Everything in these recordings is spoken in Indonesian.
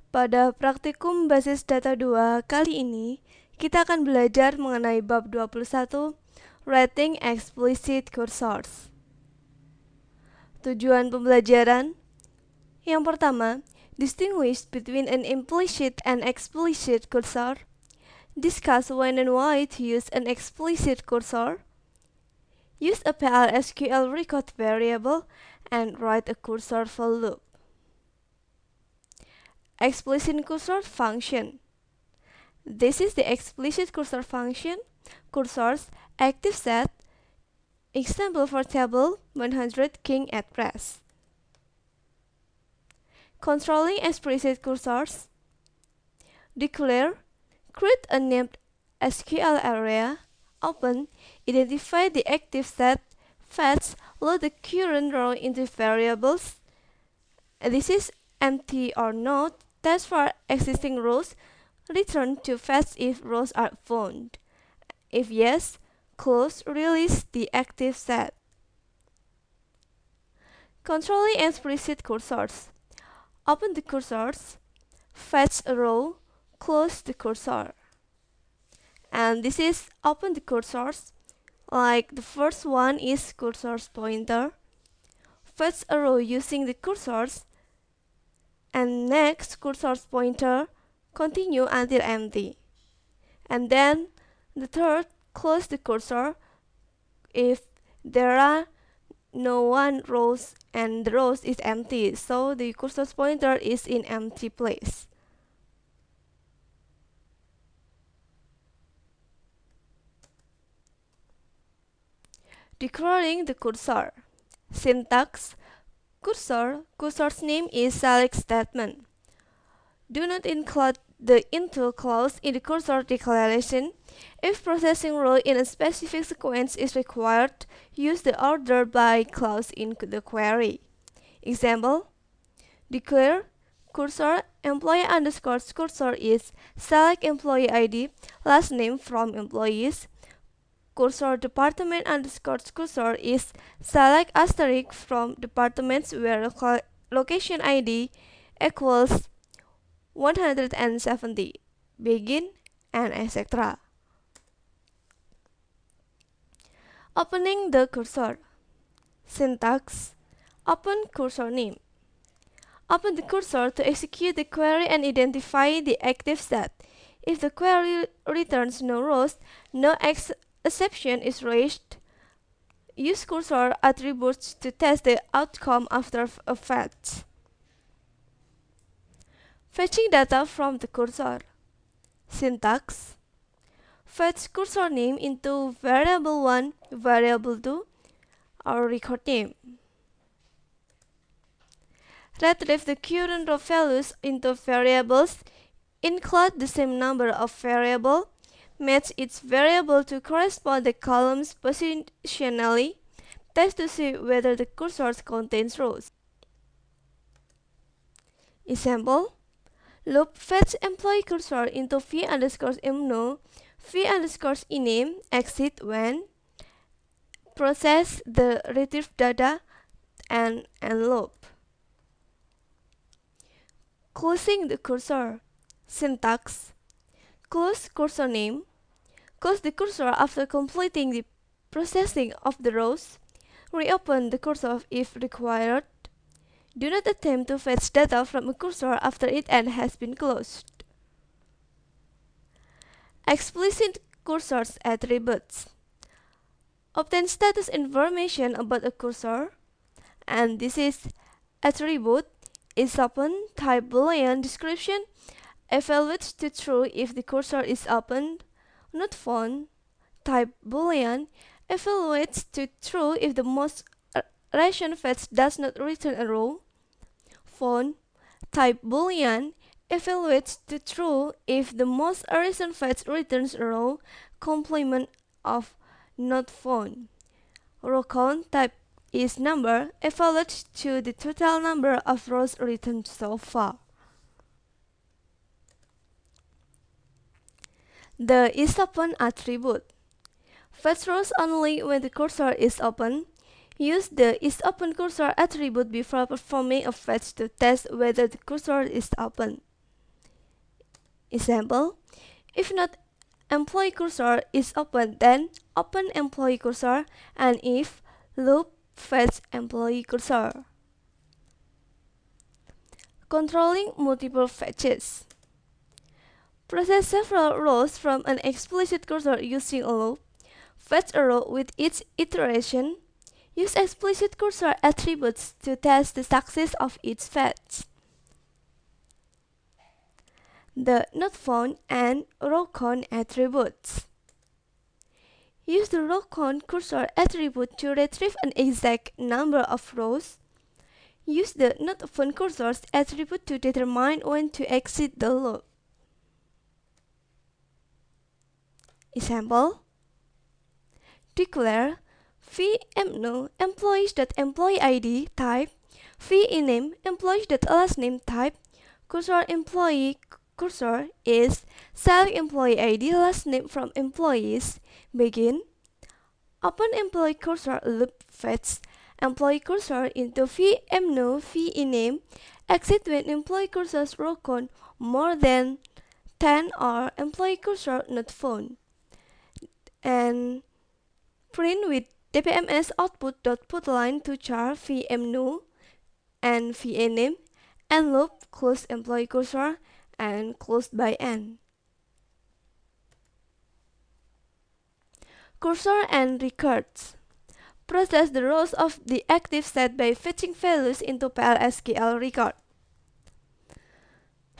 Pada praktikum basis data 2 kali ini, kita akan belajar mengenai bab 21, Writing Explicit Cursors. Tujuan pembelajaran yang pertama, distinguish between an implicit and explicit cursor. Discuss when and why to use an explicit cursor. Use a PLSQL record variable and write a cursor for loop. Explicit cursor function. This is the explicit cursor function. Cursors active set. Example for table 100 king at press. Controlling explicit cursors. Declare, create a named SQL area, open, identify the active set, fetch, load the current row into variables. This is empty or not, test for existing rows, return to fetch if rows are found. If yes, close, release the active set. Controlling explicit cursors. Open the cursors, fetch a row, close the cursor. And this is open the cursors, like the first one is cursors pointer. Fetch a row using the cursors, and next cursors pointer, continue until empty. And then the third, close the cursor if there are no one rows and the rows is empty, so the cursor pointer is in empty place. Declaring the cursor. Syntax. Cursor's name is select statement. Do not include the into clause in the cursor declaration. If processing row in a specific sequence is required, use the order by clause in the query. Example, declare cursor employee underscore cursor is select employee ID, last name from employees. Cursor department underscore cursor is select asterisk from departments where location ID equals 170, begin, and etc. Opening the cursor. Syntax. Open cursor name. Open the cursor to execute the query and identify the active set. If the query returns no rows, no exception is raised. Use cursor attributes to test the outcome after a fetch. Fetching data from the cursor. Syntax. Fetch cursor name into variable 1, variable 2, or record name. Retrieve the current row values into variables. Include the same number of variables. Match each variable to correspond the columns positionally. Test to see whether the cursor contains rows. Example, loop fetch employee cursor into v underscore imno, v underscore ename, exit when, process the retrieved data, and loop. Closing the cursor. Syntax. Close cursor name. Close the cursor after completing the processing of the rows. Reopen the cursor if required. Do not attempt to fetch data from a cursor after it has been closed. Explicit cursors attributes. Obtain status information about a cursor, and this is attribute is open, type boolean, description, evaluates to true if the cursor is opened, not found, type boolean, evaluates to true if the most recent fetch does not return a row, found, type boolean, evaluates to true if the most recent fetch returns a row, complement of not found. Row count type is number, evaluates to the total number of rows returned so far. The isOpen attribute. Fetch rows only when the cursor is open. Use the isOpen cursor attribute before performing a fetch to test whether the cursor is open. Example, if not employee cursor is open, then open employee cursor, and if loop fetch employee cursor. Controlling multiple fetches. Process several rows from an explicit cursor using a loop. Fetch a row with each iteration. Use explicit cursor attributes to test the success of each fetch. The not found and row count attributes. Use the row count cursor attribute to retrieve an exact number of rows. Use the not found cursors attribute to determine when to exit the loop. Example, declare vmno employees.employeeID type vname employees.lastname type cursor employee cursor is select employee ID last name from employees begin open employee cursor loop fetch employee cursor into vmno vname exit when employee cursor's row count more than 10 or employee cursor not found, and print with dpms output.putLine to char vmno and vname and loop close employee cursor and closed by n. Cursor and records. Process the rows of the active set by fetching values into PLSQL record.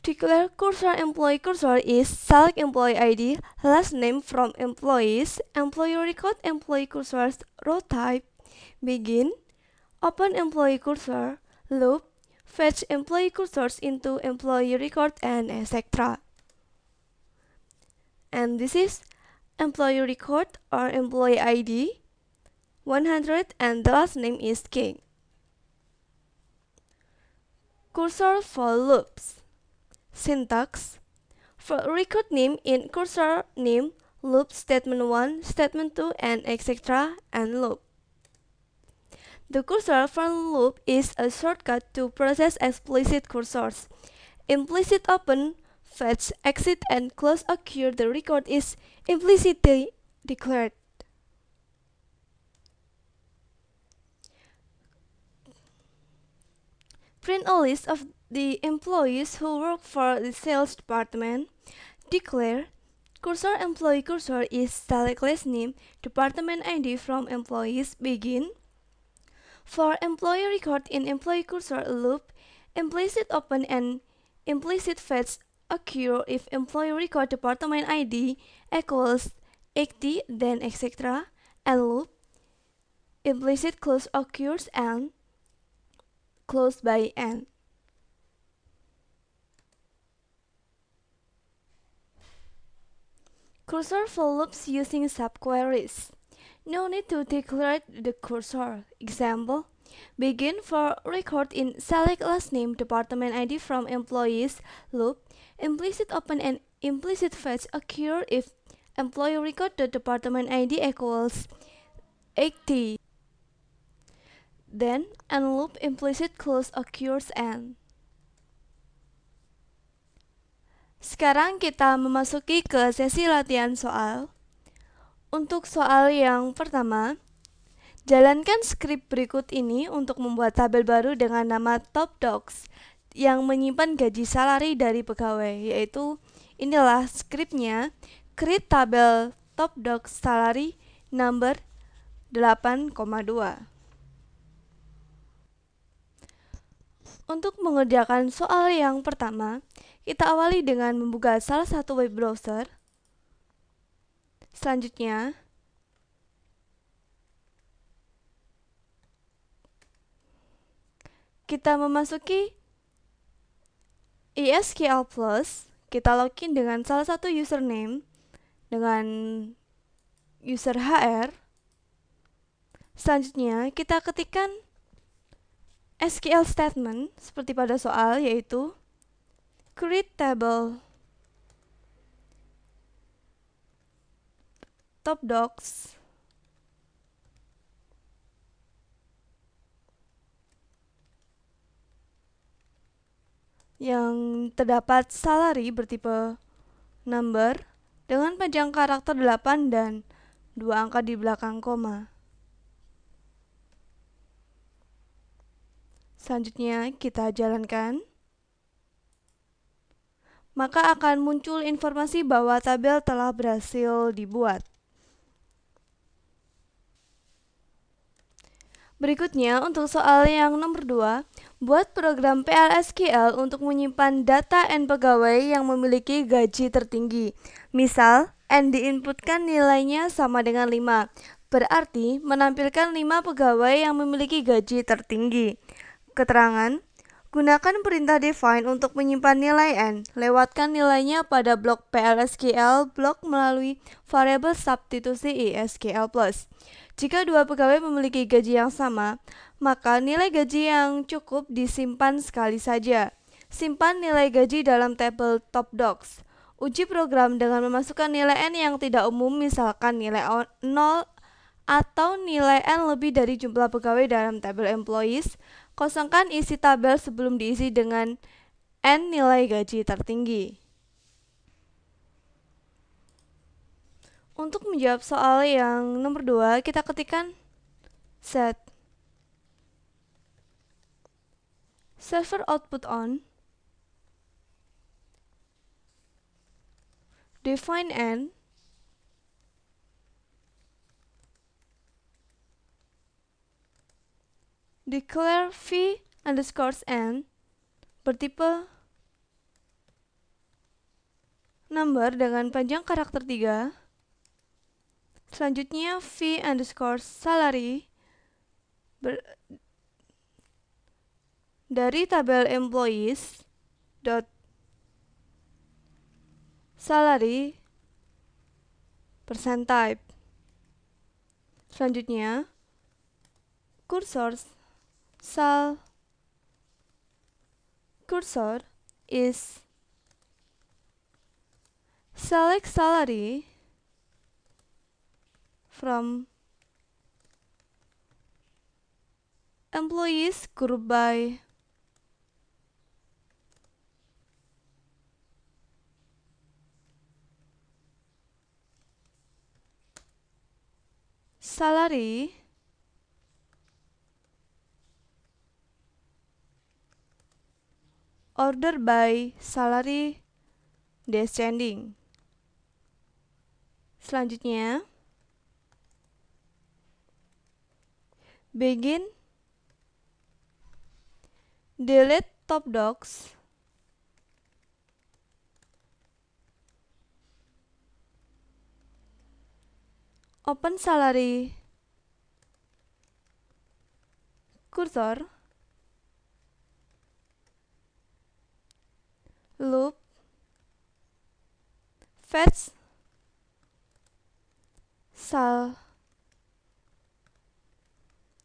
Declare cursor employee cursor is select employee ID last name from employees employee record employee cursor's row type begin open employee cursor loop fetch employee cursors into employee record and etc. And this is employee record or employee ID 100 and the last name is King. Cursor for loops. Syntax. For record name in cursor name loop statement 1, statement 2 and etc. and loop. The cursor for loop is a shortcut to process explicit cursors. Implicit open, fetch, exit and close occur the record is implicitly declared. Print a list of the employees who work for the sales department. Declare cursor employee cursor is select last name department ID from employees begin. For employee record in employee cursor loop, implicit open and implicit fetch occur if employee record department ID equals 80 then etc. and loop implicit close occurs and closed by n. Cursor for loops using subqueries. No need to declare the cursor. Example, begin for record in select last name department ID from employees loop. Implicit open and implicit fetch occur if employee record the department ID equals 80. Then and loop implicit close occurs and. Sekarang kita memasuki ke sesi latihan soal. Untuk soal yang pertama, jalankan skrip berikut ini untuk membuat tabel baru dengan nama TopDocs yang menyimpan gaji salari dari pegawai, yaitu inilah skripnya, create tabel TopDocs salary number 8,2. Untuk mengerjakan soal yang pertama, kita awali dengan membuka salah satu web browser. Selanjutnya, kita memasuki ESQL Plus. Kita login dengan salah satu username dengan user HR. Selanjutnya, kita ketikkan SQL statement seperti pada soal, yaitu create table TopDocs yang terdapat salary bertipe number dengan panjang karakter 8 dan 2 angka di belakang koma. Selanjutnya kita jalankan. Maka akan muncul informasi bahwa tabel telah berhasil dibuat. Berikutnya, untuk soal yang nomor 2, buat program PLSQL untuk menyimpan data N pegawai yang memiliki gaji tertinggi. Misal, N diinputkan nilainya sama dengan 5, berarti menampilkan 5 pegawai yang memiliki gaji tertinggi. Keterangan, gunakan perintah define untuk menyimpan nilai N. Lewatkan nilainya pada blok PLSQL blok melalui variabel substitusi SQL+. Jika dua pegawai memiliki gaji yang sama, maka nilai gaji yang cukup disimpan sekali saja. Simpan nilai gaji dalam tabel top docs. Uji program dengan memasukkan nilai N yang tidak umum, misalkan nilai 0 atau nilai N lebih dari jumlah pegawai dalam tabel employees. Kosongkan isi tabel sebelum diisi dengan N nilai gaji tertinggi. Untuk menjawab soal yang nomor 2, kita ketikkan set server output on, define N, declare v underscores N bertipe number dengan panjang karakter 3. Selanjutnya v underscore salary dari tabel employees dot salary percent type. Selanjutnya cursor is select salary from employees group by salary order by salary descending. Selanjutnya begin delete top docs open salary cursor loop fetch sal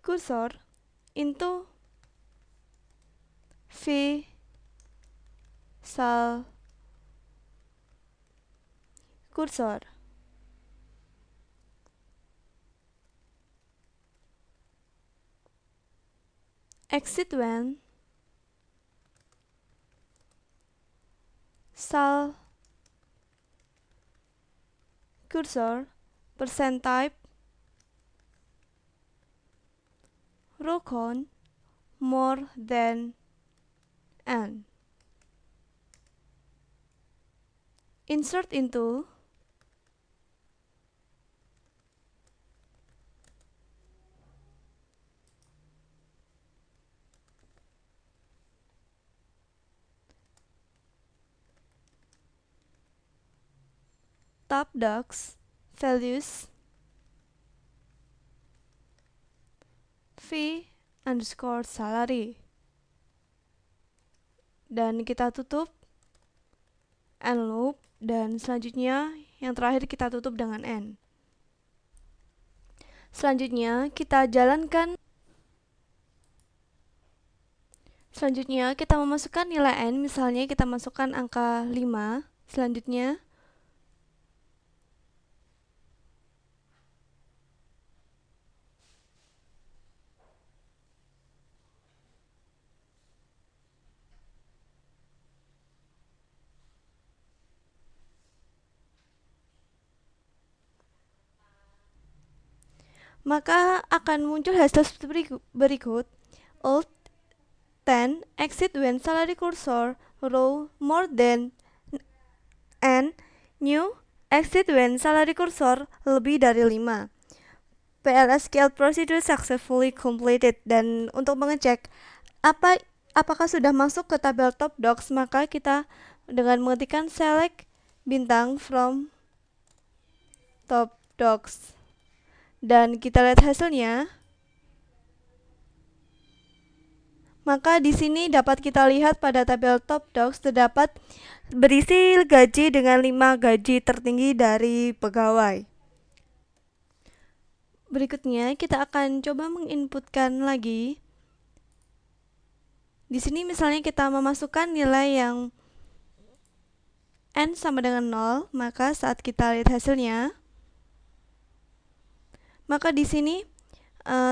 cursor into v sal cursor. Exit when sal cursor percent type row count more than N. Insert into top docs values v underscore salary dan kita tutup N loop dan selanjutnya yang terakhir kita tutup dengan N. Selanjutnya kita jalankan. Selanjutnya kita memasukkan nilai N, misalnya kita masukkan angka 5. Selanjutnya maka akan muncul hasil seperti berikut. Alt 10 exit when salary cursor row more than, and new exit when salary cursor lebih dari 5. PLSQL procedure successfully completed. Dan untuk mengecek apakah sudah masuk ke tabel top docs, maka kita dengan mengetikkan select bintang from top docs dan kita lihat hasilnya. Maka di sini dapat kita lihat pada tabel top docs terdapat berisi gaji dengan 5 gaji tertinggi dari pegawai. Berikutnya kita akan coba menginputkan lagi. Di sini misalnya kita memasukkan nilai yang n sama dengan 0, maka saat kita lihat hasilnya, maka di sini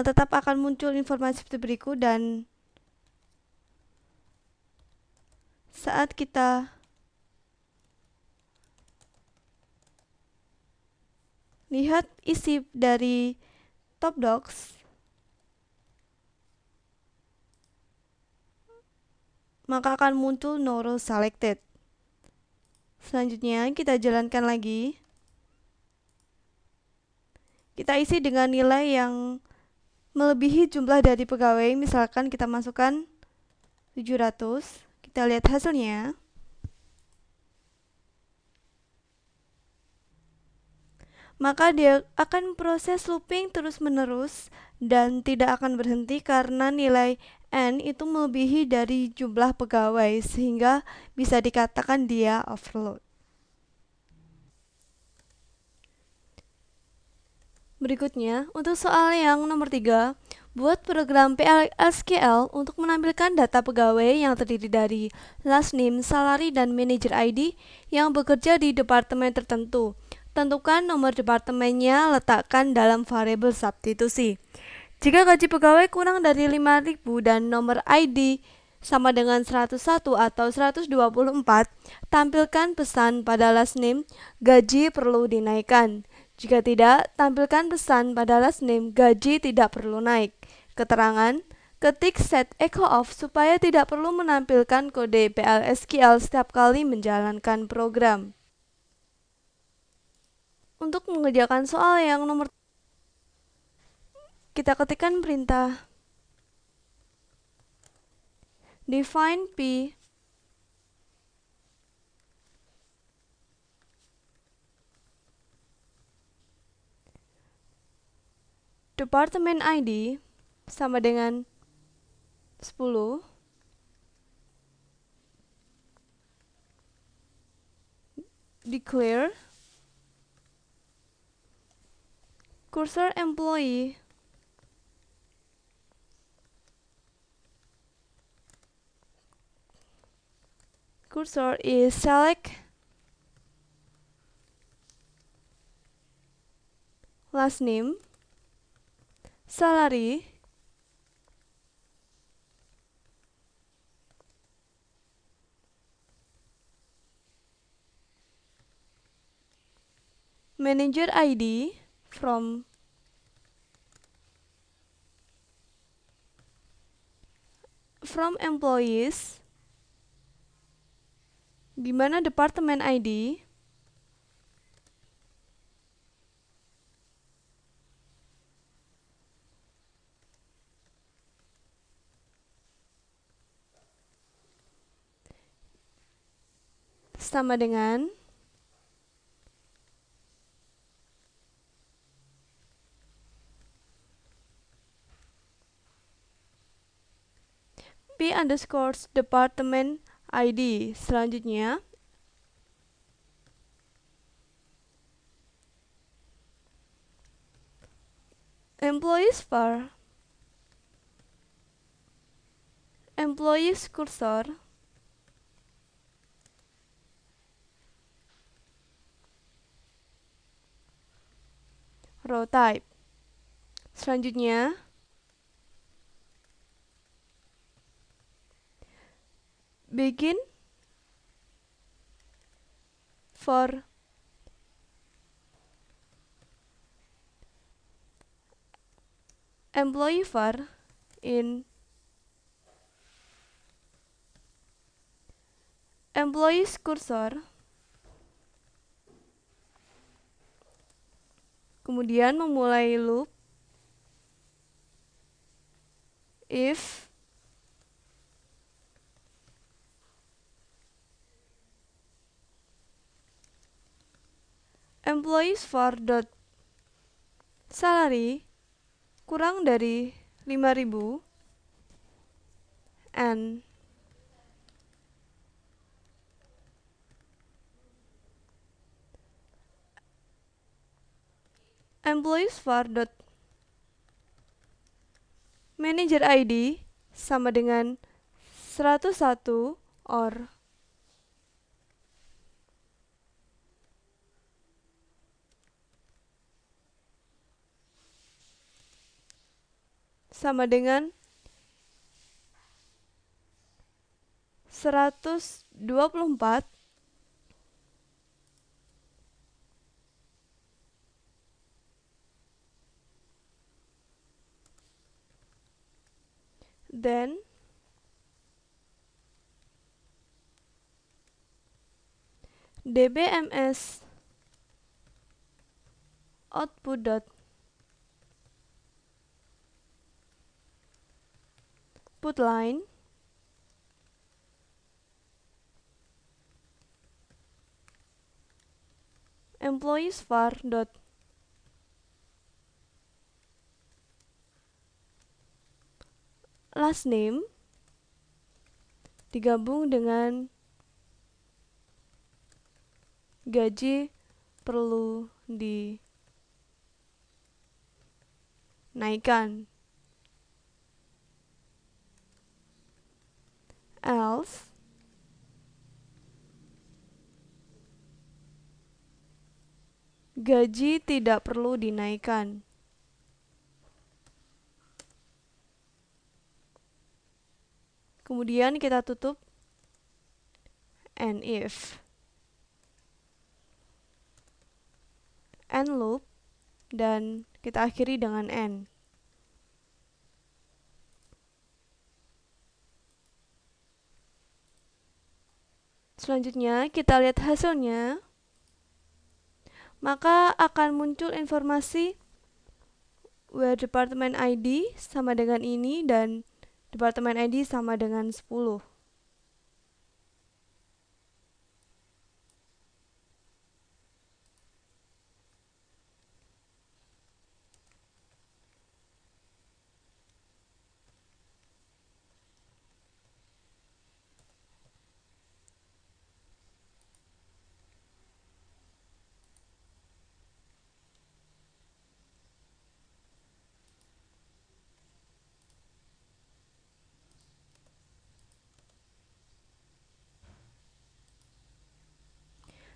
tetap akan muncul informasi seperti berikut. Dan saat kita lihat isi dari top docs, maka akan muncul no row selected. Selanjutnya kita jalankan lagi. Kita isi dengan nilai yang melebihi jumlah dari pegawai, misalkan kita masukkan 700. Kita lihat hasilnya. Maka dia akan proses looping terus-menerus dan tidak akan berhenti karena nilai n itu melebihi dari jumlah pegawai, sehingga bisa dikatakan dia overload. Berikutnya, untuk soal yang nomor 3, buat program PLSQL untuk menampilkan data pegawai yang terdiri dari last name, salary, dan manager ID yang bekerja di departemen tertentu. Tentukan nomor departemennya, letakkan dalam variabel substitusi. Jika gaji pegawai kurang dari 5.000 dan nomor ID sama dengan 101 atau 124, tampilkan pesan pada last name, gaji perlu dinaikkan. Jika tidak, tampilkan pesan pada last name, gaji tidak perlu naik. Keterangan, ketik set echo off supaya tidak perlu menampilkan kode PLSQL setiap kali menjalankan program. Untuk mengerjakan soal yang nomor, kita ketikkan perintah define p department ID sama dengan 10, declare cursor employee cursor is select last name, salary, manager ID from employees, di mana departemen ID sama dengan p underscore department ID. Selanjutnya, employees var employees cursor row type. Selanjutnya, begin for employee var in employees cursor, kemudian memulai loop if employees var dot salary kurang dari 5.000 and employees var dot manager ID sama dengan 101 or sama dengan 124 then dbms output dot put line employees var dot last name digabung dengan gaji perlu dinaikkan, else gaji tidak perlu dinaikkan. Kemudian kita tutup and if and loop dan kita akhiri dengan and. Selanjutnya kita lihat hasilnya. Maka akan muncul informasi where department ID sama dengan ini dan department ID sama dengan 10.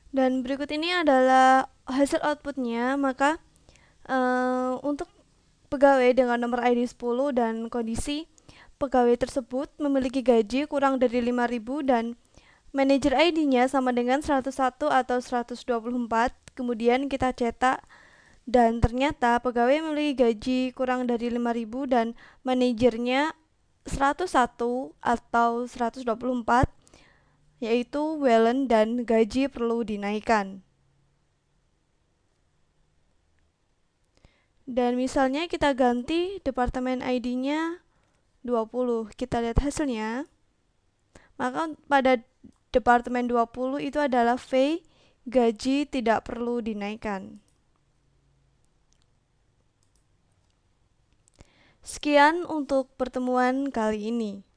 Dan berikut ini adalah hasil outputnya. Maka untuk pegawai dengan nomor ID 10 dan kondisi pegawai tersebut memiliki gaji kurang dari 5.000 dan manager ID-nya sama dengan 101 atau 124. Kemudian kita cetak dan ternyata pegawai memiliki gaji kurang dari 5.000 dan manajernya 101 atau 124, yaitu Wellen dan gaji perlu dinaikkan. Dan misalnya kita ganti departemen ID-nya 20. Kita lihat hasilnya. Maka pada departemen 20 itu adalah V, gaji tidak perlu dinaikkan. Sekian untuk pertemuan kali ini.